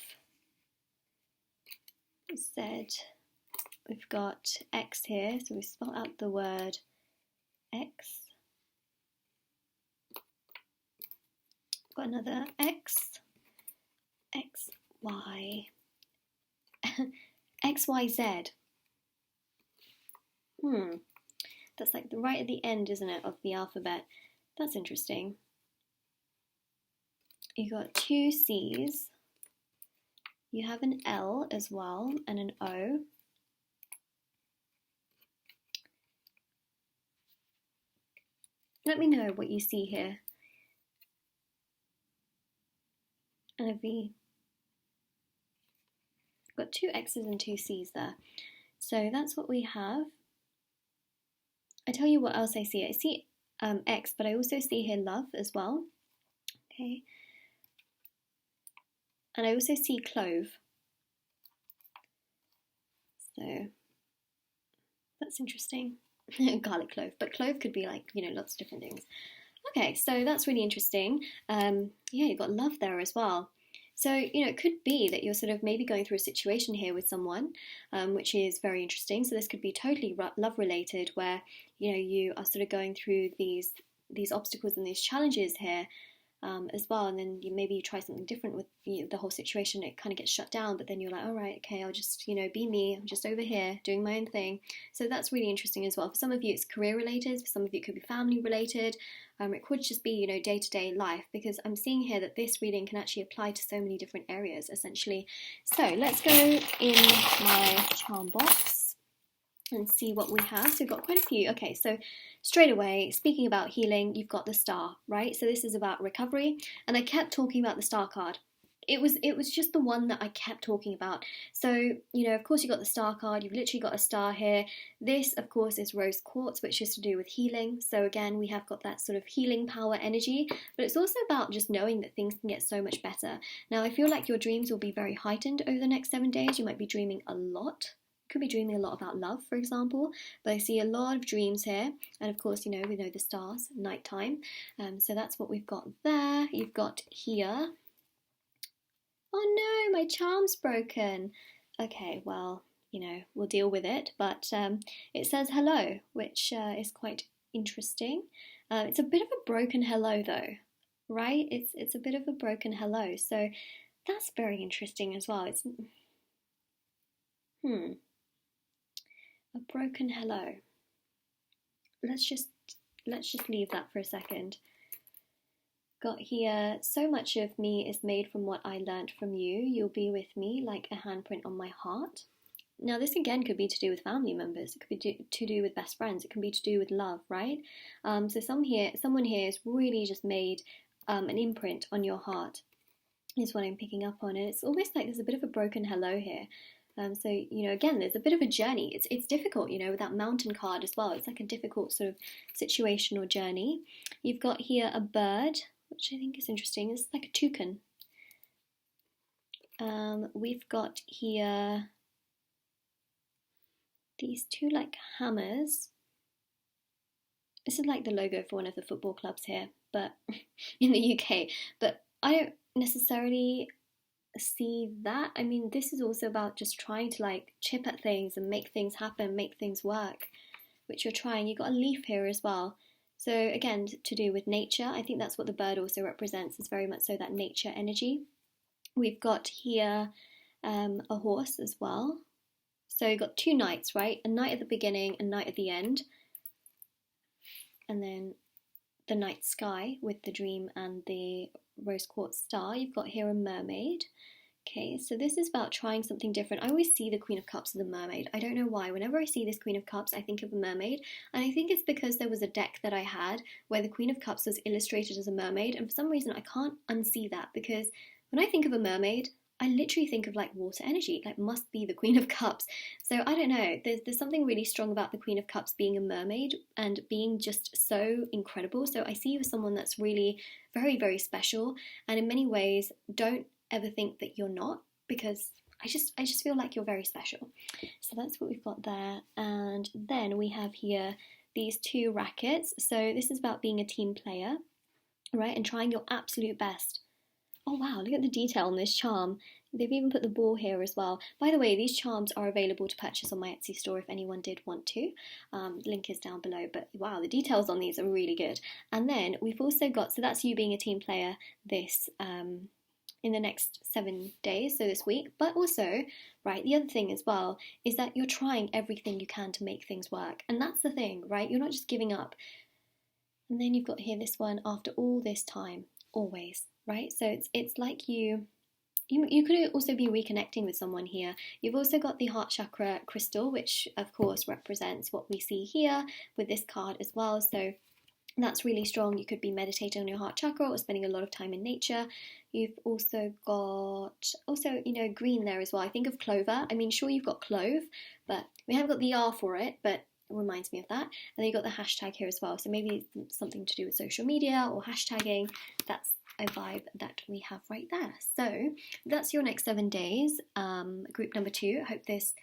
Z, we've got X here, so we spell out the word X. Got another X, X, Y, X, Y, Z. That's like right at the end, isn't it, of the alphabet? That's interesting. You got two C's. You have an L as well and an O. Let me know what you see here. And a V. Got two X's and two C's there. So that's what we have. I tell you what else I see. I see X, but I also see here love as well. Okay. And I also see clove. So that's interesting. Garlic clove, but clove could be like, you know, lots of different things. Okay, so that's really interesting. Yeah, you've got love there as well. So, you know, it could be that you're sort of maybe going through a situation here with someone, which is very interesting. So this could be totally love related, where, you know, you are sort of going through these obstacles and these challenges here as well, and then maybe you try something different with the whole situation. It kind of gets shut down, but then you're like, all right, okay, I'll just, you know, be me. I'm just over here doing my own thing. So that's really interesting as well. For some of you, it's career related. For some of you, it could be family related. It could just be, you know, day-to-day life, because I'm seeing here that this reading can actually apply to so many different areas, essentially. So let's go in my charm box and see what we have. So we've got quite a few. Okay, so straight away, speaking about healing, you've got the Star, right? So this is about recovery, and I kept talking about the Star card. It was just the one that I kept talking about. So, you know, of course you've got the Star card, you've literally got a star here. This, of course, is rose quartz, which is to do with healing. So again, we have got that sort of healing power energy, but it's also about just knowing that things can get so much better. Now, I feel like your dreams will be very heightened over the next 7 days. You might be dreaming a lot. Could be dreaming a lot about love, for example, but I see a lot of dreams here, and of course, you know, we know the stars, nighttime, so that's what we've got there. You've got here, oh no, my charm's broken. Okay, well, you know, we'll deal with it, but it says hello, which is quite interesting. It's a bit of a broken hello though, right? It's a bit of a broken hello, so that's very interesting as well. It's a broken hello. Let's just leave that for a second. Got here, so much of me is made from what I learnt from you. You'll be with me like a handprint on my heart. Now this again could be to do with family members. It could be to do with best friends. It can be to do with love, right? So someone here has really just made an imprint on your heart, is what I'm picking up on. And it's almost like there's a bit of a broken hello here. So, you know, again, there's a bit of a journey. It's difficult, you know, with that mountain card as well. It's like a difficult sort of situation or journey. You've got here a bird, which I think is interesting. It's like a toucan. We've got here these two like hammers. This is like the logo for one of the football clubs here, but in the UK. But I don't necessarily see that. I mean, this is also about just trying to like chip at things and make things happen, make things work, which you're trying. You've got a leaf here as well. So again, to do with nature. I think that's what the bird also represents, is very much so that nature energy. We've got here a horse as well. So you've got two nights, right? A night at the beginning, a night at the end. And then the night sky with the dream and the rose quartz star. You've got here a mermaid. Okay, so this is about trying something different. I always see the Queen of Cups as a mermaid. I don't know why. Whenever I see this Queen of Cups, I think of a mermaid. And I think it's because there was a deck that I had where the Queen of Cups was illustrated as a mermaid. And for some reason, I can't unsee that, because when I think of a mermaid, I literally think of like water energy, like must be the Queen of Cups. So I don't know, there's something really strong about the Queen of Cups being a mermaid and being just so incredible. So I see you as someone that's really very, very special, and in many ways don't ever think that you're not, because I just feel like you're very special. So that's what we've got there. And then we have here these two rackets. So this is about being a team player, right, and trying your absolute best. Oh wow, look at the detail on this charm. They've even put the ball here as well. By the way, these charms are available to purchase on my Etsy store if anyone did want to. Link is down below, but wow, the details on these are really good. And then we've also got, so that's you being a team player this in the next 7 days, so this week. But also, right, the other thing as well is that you're trying everything you can to make things work. And that's the thing, right? You're not just giving up. And then you've got here this one, after all this time, always, right? So it's like you could also be reconnecting with someone here. You've also got the heart chakra crystal, which of course represents what we see here with this card as well. So that's really strong. You could be meditating on your heart chakra or spending a lot of time in nature. You've also got, you know, green there as well. I think of clover. I mean, sure, you've got clove, but we haven't got the R for it, but it reminds me of that. And then you've got the hashtag here as well. So maybe something to do with social media or hashtagging. That's a vibe that we have right there. So that's your next 7 days. Group number 2. I hope this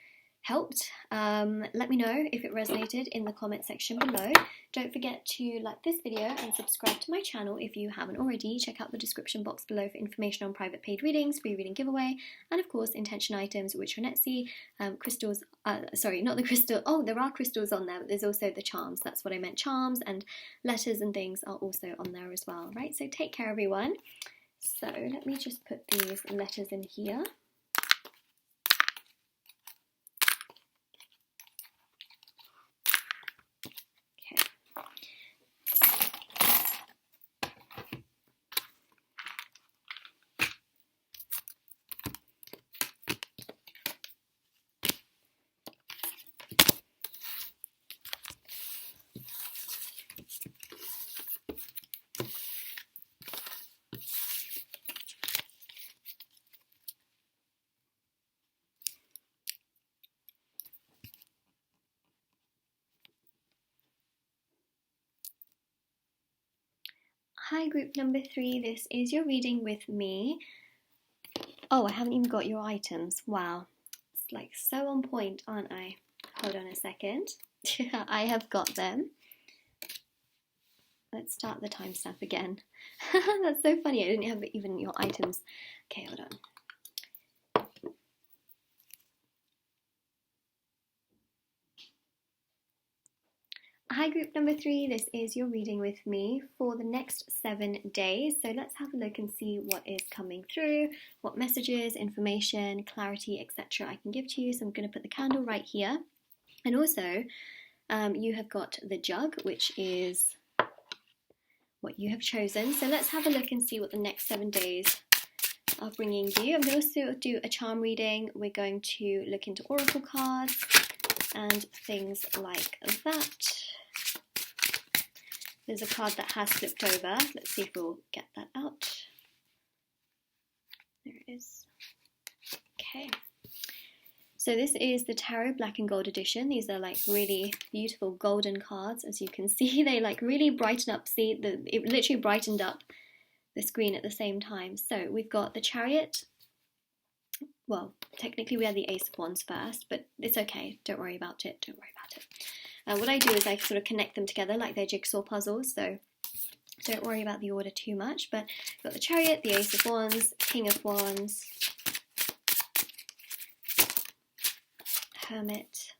helped. Let me know if it resonated in the comment section below. Don't forget to like this video and subscribe to my channel if you haven't already. Check out the description box below for information on private paid readings, free reading giveaway, and of course intention items, which are on Etsy. Crystals, sorry, not the crystal. Oh, there are crystals on there, but there's also the charms. That's what I meant. Charms and letters and things are also on there as well, right? So take care, everyone. So let me just put these letters in here. Hi, group number 3. This is your reading with me. Oh, I haven't even got your items. Wow. It's like so on point, aren't I? Hold on a second. I have got them. Let's start the timestamp again. That's so funny. I didn't have even your items. Okay, hold on. Hi, group number 3. This is your reading with me for the next 7 days. So let's have a look and see what is coming through, what messages, information, clarity, etc. I can give to you. So I'm going to put the candle right here. And also, you have got the jug, which is what you have chosen. So let's have a look and see what the next 7 days are bringing you. I'm going to also do a charm reading. We're going to look into oracle cards and things like that. There's a card that has flipped over. Let's see if we'll get that out. There it is. Okay. So this is the Tarot Black and Gold edition. These are like really beautiful golden cards. As you can see, they like really brighten up. See, it literally brightened up the screen at the same time. So we've got the Chariot. Well, technically we had the Ace of Wands first, but it's okay. Don't worry about it. Don't worry about it. What I do is I sort of connect them together like they're jigsaw puzzles, so don't worry about the order too much. But we've got the Chariot, the Ace of Wands, King of Wands, Hermit,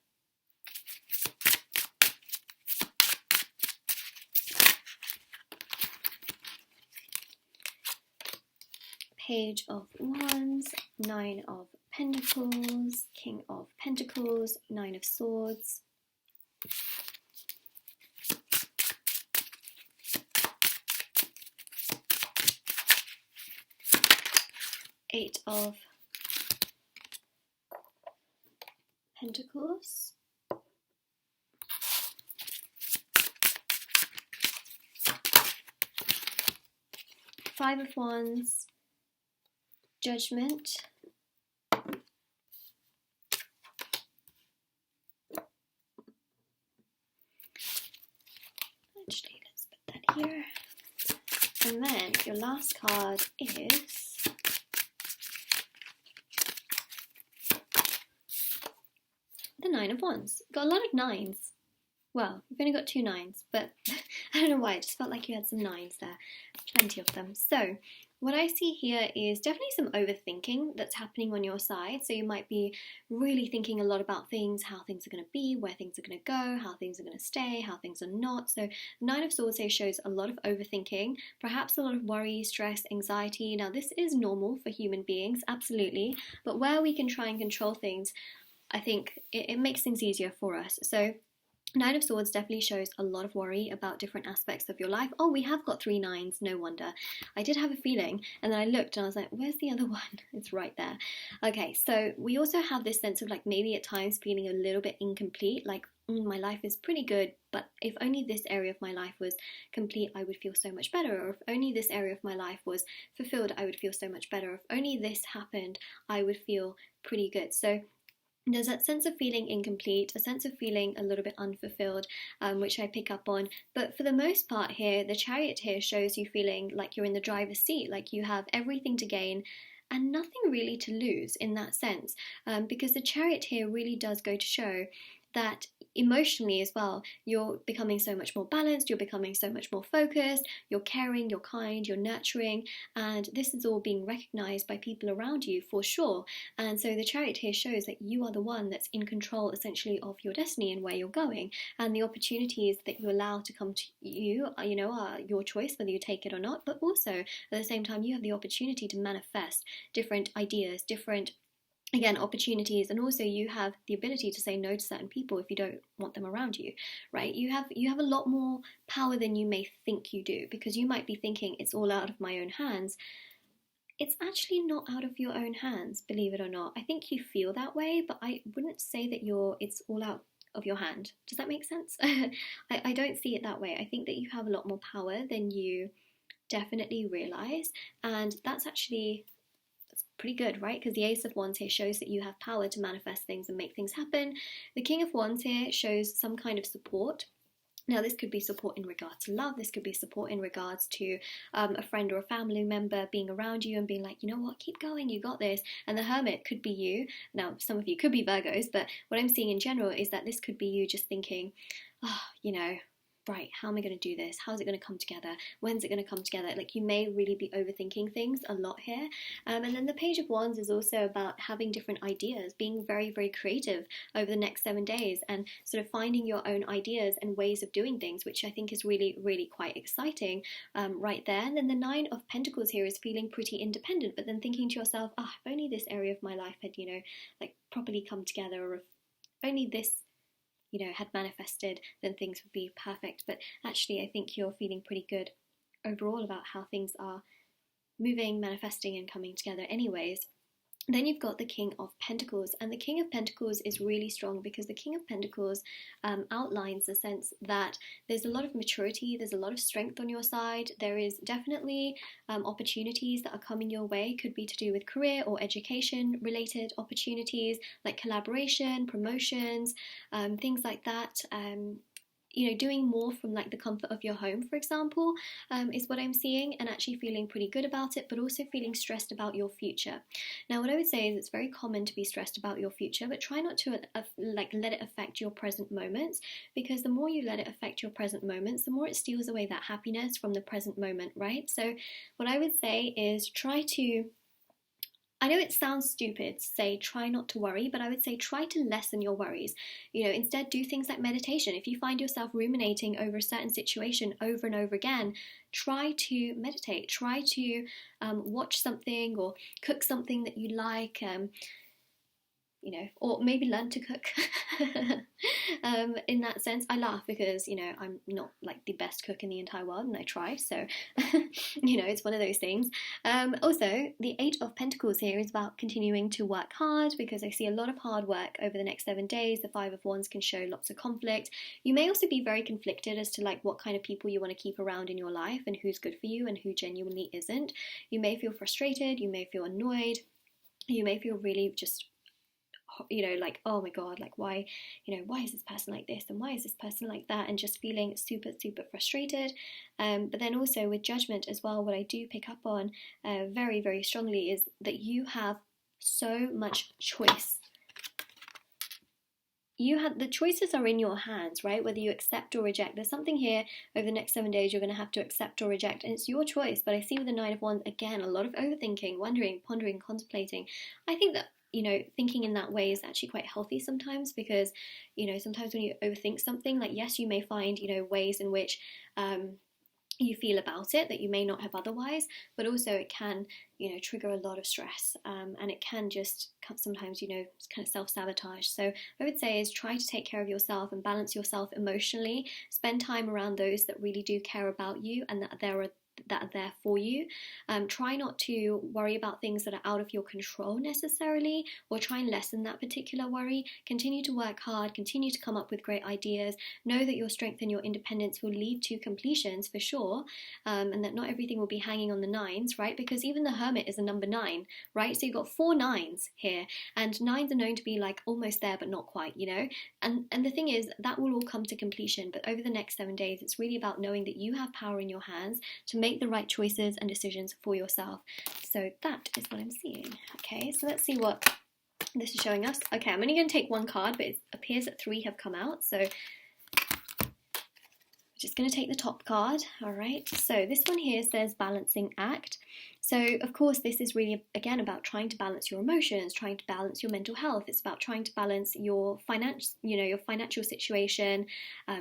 Page of Wands, Nine of Pentacles, King of Pentacles, Nine of Swords, Eight of Pentacles, Five of Wands, Judgment, actually let's put that here, and then your last card is the Nine of Wands. Got a lot of nines. Well, you've only got 2 nines, but I don't know why, I just felt like you had some nines there. Plenty of them. So, what I see here is definitely some overthinking that's happening on your side. So you might be really thinking a lot about things, how things are going to be, where things are going to go, how things are going to stay, how things are not. So Nine of Swords here shows a lot of overthinking, perhaps a lot of worry, stress, anxiety. Now this is normal for human beings, absolutely. But where we can try and control things, I think it makes things easier for us. So Nine of Swords definitely shows a lot of worry about different aspects of your life. Oh, we have got 3 nines, no wonder. I did have a feeling, and then I looked and I was like, where's the other one? It's right there. Okay, so we also have this sense of like maybe at times feeling a little bit incomplete, like my life is pretty good, but if only this area of my life was complete, I would feel so much better. Or if only this area of my life was fulfilled, I would feel so much better. Or if only this happened, I would feel pretty good. So there's that sense of feeling incomplete, a sense of feeling a little bit unfulfilled, which I pick up on. But for the most part here, the Chariot here shows you feeling like you're in the driver's seat, like you have everything to gain and nothing really to lose in that sense. Because the Chariot here really does go to show that emotionally as well, you're becoming so much more balanced, you're becoming so much more focused, you're caring, you're kind, you're nurturing, and this is all being recognized by people around you for sure. And so the Chariot here shows that you are the one that's in control essentially of your destiny and where you're going, and the opportunities that you allow to come to you, are your choice whether you take it or not. But also at the same time, you have the opportunity to manifest different ideas, different opportunities, and also you have the ability to say no to certain people if you don't want them around you, right? You have a lot more power than you may think you do, because you might be thinking it's all out of my own hands. It's actually not out of your own hands, believe it or not. I think you feel that way, but I wouldn't say that it's all out of your hand. Does that make sense? I don't see it that way. I think that you have a lot more power than you definitely realize, and that's actually pretty good, right? Because the Ace of Wands here shows that you have power to manifest things and make things happen. The King of Wands here shows some kind of support. Now, this could be support in regards to love. This could be support in regards to a friend or a family member being around you and being like, you know what, keep going, you got this. And the Hermit could be you. Now, some of you could be Virgos, but what I'm seeing in general is that this could be you just thinking, oh, you know, right, how am I going to do this? How's it going to come together? When's it going to come together? Like, you may really be overthinking things a lot here. And then the Page of Wands is also about having different ideas, being very, very creative over the next 7 days and sort of finding your own ideas and ways of doing things, which I think is really, really quite exciting right there. And then the Nine of Pentacles here is feeling pretty independent, but then thinking to yourself, oh, if only this area of my life had, you know, like properly come together, or if only this, you know, had manifested, then things would be perfect. But actually, I think you're feeling pretty good overall about how things are moving, manifesting, and coming together anyways. Then you've got the King of Pentacles, and the King of Pentacles is really strong because the King of Pentacles outlines the sense that there's a lot of maturity, there's a lot of strength on your side. There is definitely opportunities that are coming your way. Could be to do with career or education related opportunities, like collaboration, promotions, things like that. You know, doing more from like the comfort of your home, for example, is what I'm seeing, and actually feeling pretty good about it, but also feeling stressed about your future. Now, what I would say is it's very common to be stressed about your future, but try not to like let it affect your present moments, because the more you let it affect your present moments, the more it steals away that happiness from the present moment, right? So what I would say is try to, I know it sounds stupid to say try not to worry, but I would say try to lessen your worries. You know, instead do things like meditation. If you find yourself ruminating over a certain situation over and over again, try to meditate. Try to watch something or cook something that you like. You know, or maybe learn to cook. In that sense, I laugh because, you know, I'm not like the best cook in the entire world, and I try, so you know, it's one of those things. Also, the Eight of Pentacles here is about continuing to work hard, because I see a lot of hard work over the next 7 days. The Five of Wands can show lots of conflict. You may also be very conflicted as to like what kind of people you want to keep around in your life and who's good for you and who genuinely isn't. You may feel frustrated, you may feel annoyed, you may feel really just, you know, like, oh my god, like why, you know, why is this person like this and why is this person like that, and just feeling super, super frustrated. But then also with Judgment as well, what I do pick up on very, very strongly is that you have so much choice. The choices are in your hands, right? Whether you accept or reject. There's something here over the next 7 days you're going to have to accept or reject, and it's your choice. But I see with the Nine of Wands, again, a lot of overthinking, wondering, pondering, contemplating. I think that, you know, thinking in that way is actually quite healthy sometimes, because, you know, sometimes when you overthink something, like, yes, you may find, you know, ways in which you feel about it that you may not have otherwise, but also it can, you know, trigger a lot of stress, and it can just sometimes, you know, kind of self-sabotage. So I would say is try to take care of yourself and balance yourself emotionally. Spend time around those that really do care about you and that are there for you. Try not to worry about things that are out of your control necessarily, or try and lessen that particular worry. Continue to work hard, continue to come up with great ideas. Know that your strength and your independence will lead to completions for sure, and that not everything will be hanging on the nines, right? Because even the Hermit is a number 9, right? So you've got 4 9s here, and 9s are known to be like almost there but not quite, you know. And the thing is, that will all come to completion, but over the next 7 days it's really about knowing that you have power in your hands to make the right choices and decisions for yourself. So that is what I'm seeing. Okay, so let's see what this is showing us. Okay, I'm only going to take 1 card, but it appears that 3 have come out, so I'm just going to take the top card. All right, so this one here says balancing act. So of course this is really, again, about trying to balance your emotions, trying to balance your mental health. It's about trying to balance your your financial situation,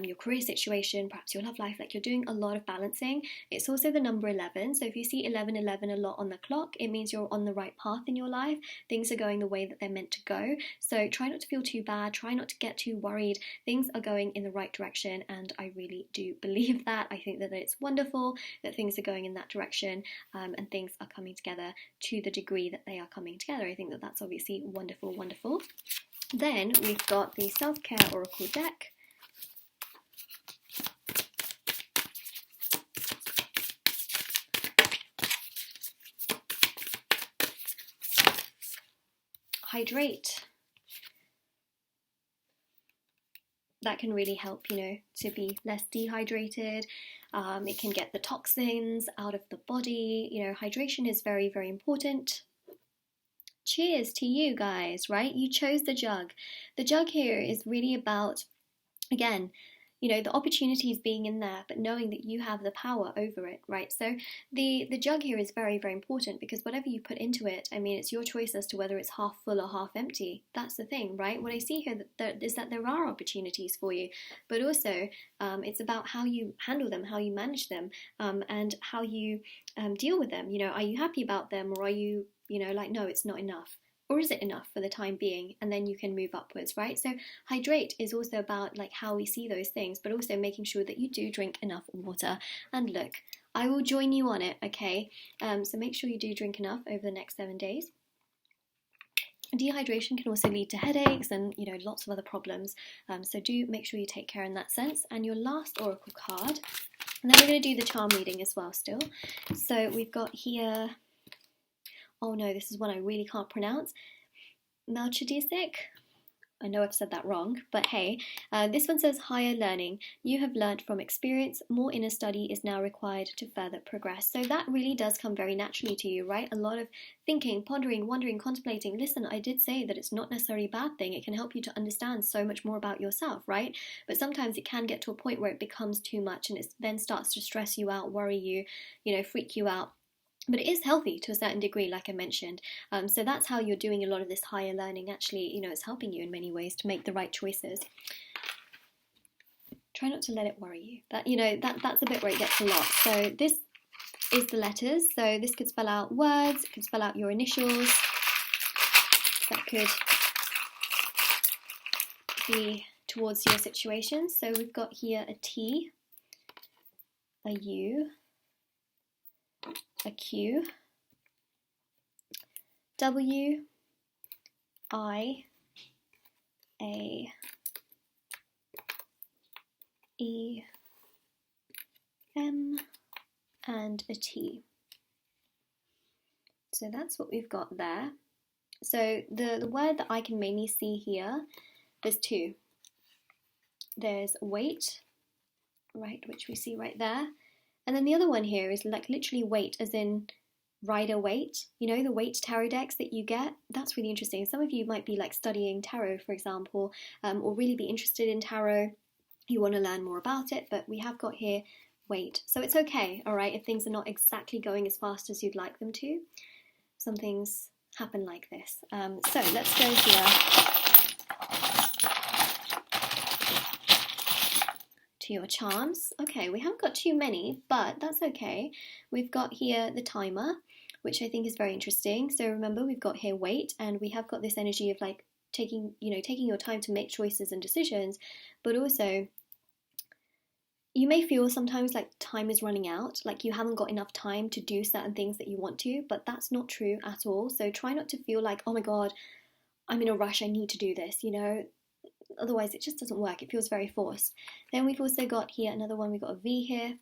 your career situation, perhaps your love life. Like, you're doing a lot of balancing. It's also the number 11. So if you see 1111 a lot on the clock, it means you're on the right path in your life. Things are going the way that they're meant to go. So try not to feel too bad. Try not to get too worried. Things are going in the right direction, and I really do believe that. I think that it's wonderful that things are going in that direction, and things are coming together to the degree that they are coming together. I think that that's obviously wonderful, wonderful. Then we've got the Self-Care Oracle deck. Hydrate. that can really help, you know, to be less dehydrated. It can get the toxins out of the body. You know, hydration is very, very important. Cheers to you guys, right? You chose the jug. The jug here is really about, again, you know, the opportunities being in there, but knowing that you have the power over it, right? So the jug here is very, very important, because whatever you put into it, I mean, it's your choice as to whether it's half full or half empty. That's the thing, right? What I see here is that there are opportunities for you, but also it's about how you handle them, how you manage them, and how you deal with them. You know, are you happy about them, or are you, you know, like, no, it's not enough? Or is it enough for the time being? And then you can move upwards, right? So hydrate is also about like how we see those things, but also making sure that you do drink enough water. And look, I will join you on it, okay? So make sure you do drink enough over the next 7 days. Dehydration can also lead to headaches and, you know, lots of other problems. So do make sure you take care in that sense. And your last oracle card, and then we're going to do the charm reading as well still. So we've got here, oh no, this is one I really can't pronounce. Melchizedek? I know I've said that wrong, but hey, this one says higher learning. You have learnt from experience. More inner study is now required to further progress. So that really does come very naturally to you, right? A lot of thinking, pondering, wondering, contemplating. Listen, I did say that it's not necessarily a bad thing. It can help you to understand so much more about yourself, right? But sometimes it can get to a point where it becomes too much, and it then starts to stress you out, worry you, you know, freak you out. But it is healthy to a certain degree, like I mentioned. So that's how you're doing a lot of this higher learning. Actually, you know, it's helping you in many ways to make the right choices. Try not to let it worry you. That, you know, that's a bit where it gets a lot. So this is the letters. So this could spell out words. It could spell out your initials. That could be towards your situation. So we've got here a T, a U, a Q, W, I, A, E, M, and a T. So that's what we've got there. So the word that I can mainly see here, there's two. There's weight, right, which we see right there. And then the other one here is like literally weight, as in rider weight. You know, the weight tarot decks that you get. That's really interesting. Some of you might be like studying tarot, for example, or really be interested in tarot. You want to learn more about it, but we have got here weight. So it's okay, all right, if things are not exactly going as fast as you'd like them to. Some things happen like this. So let's go here to your charms. Okay, we haven't got too many, but that's okay. We've got here the timer, which I think is very interesting. So remember, we've got here weight, and we have got this energy of like taking your time to make choices and decisions, but also you may feel sometimes like time is running out, like you haven't got enough time to do certain things that you want to, but that's not true at all. So try not to feel like, oh my God, I'm in a rush, I need to do this, you know. Otherwise it just doesn't work. It feels very forced. Then we've also got here another one. We've got a V here,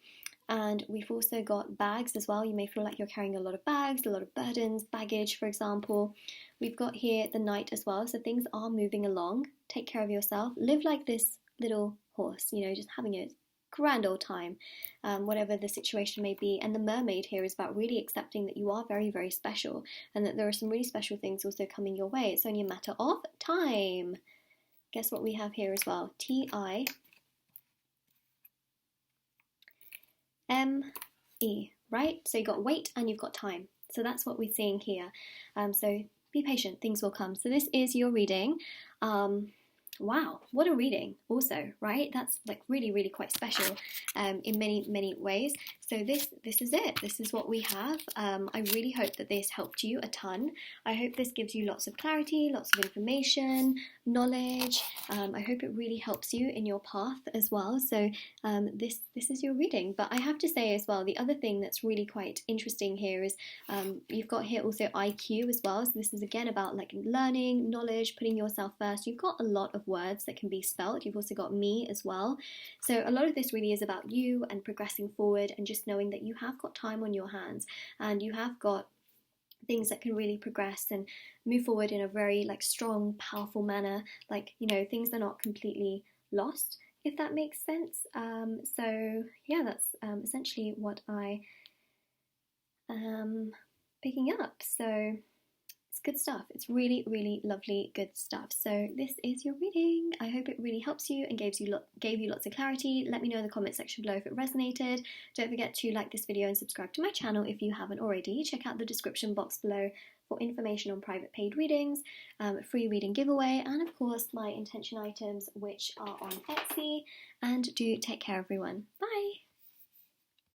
and we've also got bags as well. You may feel like you're carrying a lot of bags, a lot of burdens, baggage, for example. We've got here the Knight as well. So things are moving along. Take care of yourself. Live like this little horse, you know, just having a grand old time, whatever the situation may be. And the Mermaid here is about really accepting that you are very, very special, and that there are some really special things also coming your way. It's only a matter of time. Guess what we have here as well? T-I-M-E, right? So you've got weight and you've got time. So that's what we're seeing here. So be patient, things will come. So this is your reading. Wow, what a reading also, right? That's like really, really quite special in many, many ways. So this is it. This is what we have. I really hope that this helped you a ton. I hope this gives you lots of clarity, lots of information, knowledge. I hope it really helps you in your path as well. So this is your reading. But I have to say as well, the other thing that's really quite interesting here is you've got here also IQ as well. So this is again about like learning, knowledge, putting yourself first. You've got a lot of words that can be spelt. You've also got me as well. So a lot of this really is about you and progressing forward, and just knowing that you have got time on your hands, and you have got things that can really progress and move forward in a very like strong, powerful manner. Like, you know, things are not completely lost, if that makes sense. So yeah, that's essentially what I am picking up. So it's good stuff. It's really, really lovely, good stuff. So this is your reading. I hope it really helps you and gave you lots of clarity. Let me know in the comment section below if it resonated. Don't forget to like this video and subscribe to my channel if you haven't already. Check out the description box below for information on private paid readings, free reading giveaway, and of course my intention items, which are on Etsy. And do take care, everyone. Bye.